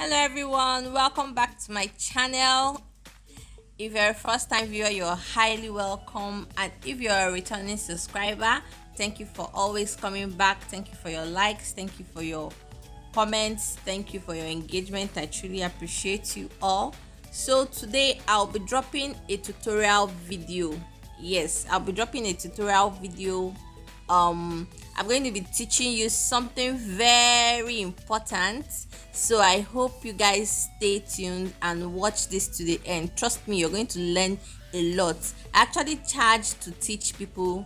Hello everyone, welcome back to my channel. If you're a first time viewer, you're highly welcome, and if you're a returning subscriber, thank you for always coming back. Thank you for your likes, thank you for your comments, thank you for your engagement. I truly appreciate you all. So today I'll be dropping a tutorial video. Yes, I'll be dropping a tutorial video. I'm going to be teaching you something very important, so I hope you guys stay tuned and watch this to the end. Trust me, you're going to learn a lot. I actually charge to teach people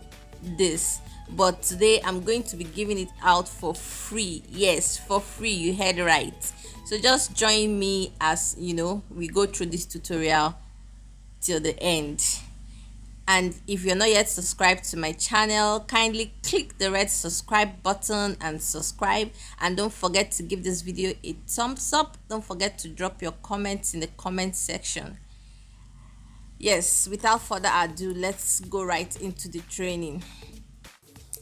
this, but today I'm going to be giving it out for free. Yes, for free, you heard right. So just join me as we go through this tutorial till the end. And if you're not yet subscribed to my channel, kindly click the red subscribe button and subscribe. And don't forget to give this video a thumbs up. Don't forget to drop your comments in the comment section. Yes, without further ado, let's go right into the training.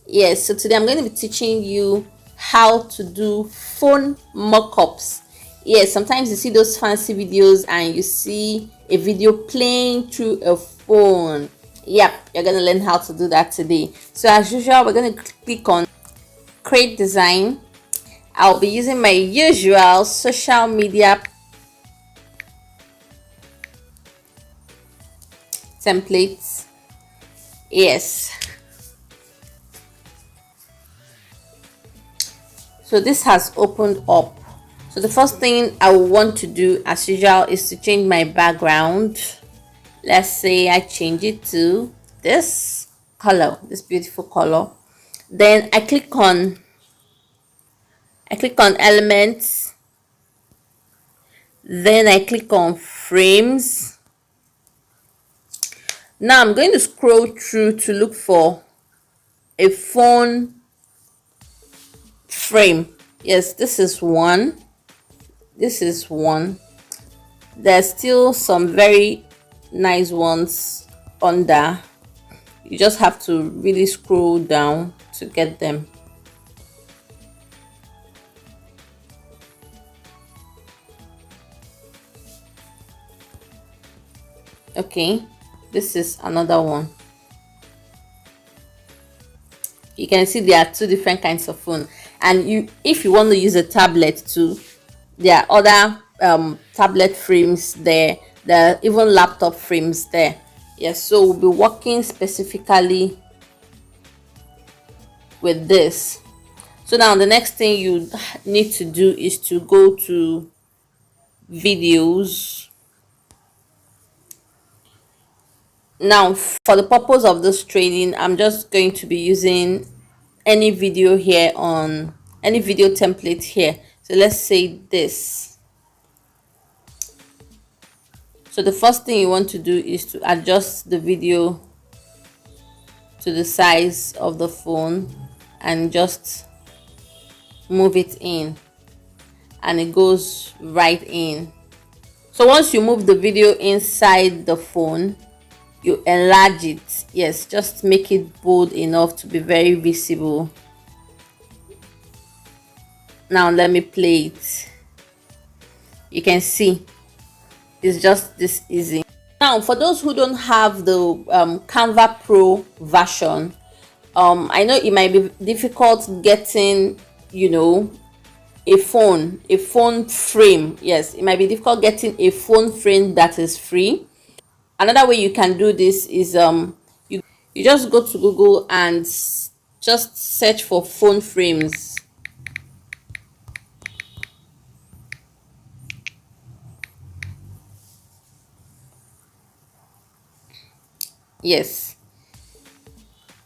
Yes, so today I'm going to be teaching you how to do phone mockups. Yes, sometimes you see those fancy videos and you see a video playing through a phone. Yep, you're going to learn how to do that today. So as usual, we're going to click on create design. I'll be using my usual social media templates. Yes. So this has opened up. So the first thing I will want to do as usual is to change my background. Let's say I change it to this color, this beautiful color. Then I click on elements. Then I click on frames. Now I'm going to scroll through to look for a phone frame. Yes, this is one. This is one. There's still some very nice ones under. You just have to really scroll down to get them. Okay, this is another one. You can see there are two different kinds of phone, and if you want to use a tablet too, there are other tablet frames there. There are even laptop frames there. Yes, so we'll be working specifically with this. So now the next thing you need to do is to go to videos. Now for the purpose of this training, I'm just going to be using any video here on any video template here. So let's say this. So the first thing you want to do is to adjust the video to the size of the phone and just move it in, and it goes right in. So once you move the video inside the phone, you enlarge it. Yes, just make it bold enough to be very visible. Now let me play it. You can see it's just this easy. Now for those who don't have the Canva Pro version, I know it might be difficult getting a phone frame. Yes, it might be difficult getting a phone frame that is free. Another way you can do this is you just go to Google and just search for phone frames. Yes,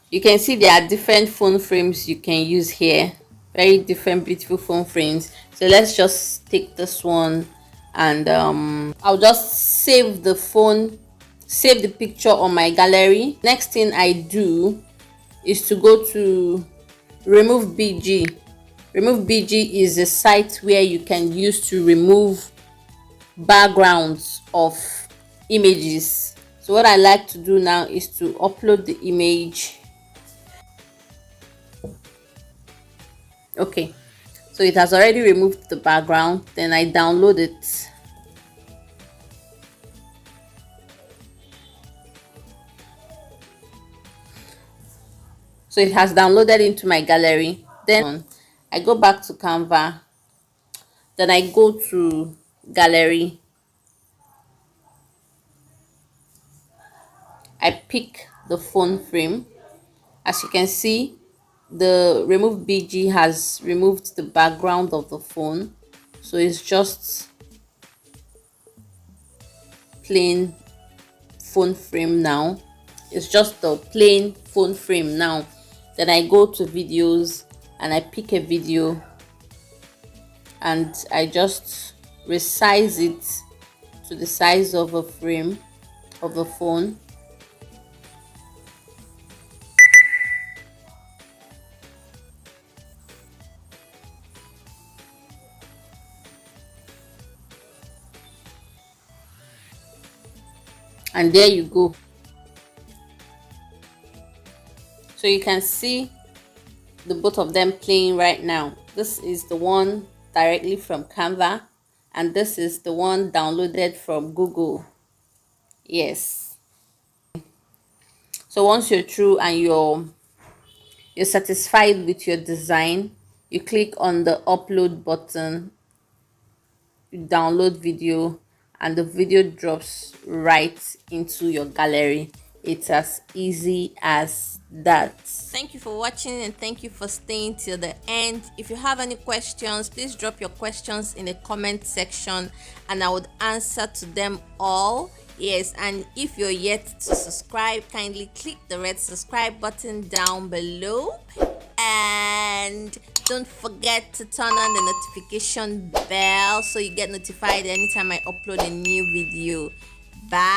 you can see there are different phone frames you can use here. Very different beautiful phone frames. So let's just take this one, and I'll just save the picture on my gallery. Next thing I do is to go to remove bg. Remove bg is a site where you can use to remove backgrounds of images. So what I like to do now is to upload the image. Okay, So it has already removed the background. Then I download it. So it has downloaded into my gallery. Then I go back to Canva. Then I go to gallery. I pick the phone frame. As you can see, the remove BG has removed the background of the phone. So it's just plain phone frame now. It's just the plain phone frame now. Then I go to videos and I pick a video and I just resize it to the size of a frame of the phone. And there you go. So you can see the both of them playing right now. This is the one directly from Canva and this is the one downloaded from Google. Yes. So once you're through and you're satisfied with your design, you click on the upload button, you download video, and the video drops right into your gallery. It's as easy as that. Thank you for watching and thank you for staying till the end. If you have any questions, please drop your questions in the comment section and I would answer to them all. Yes, and if you're yet to subscribe, kindly click the red subscribe button down below and don't forget to turn on the notification bell so you get notified anytime I upload a new video. Bye.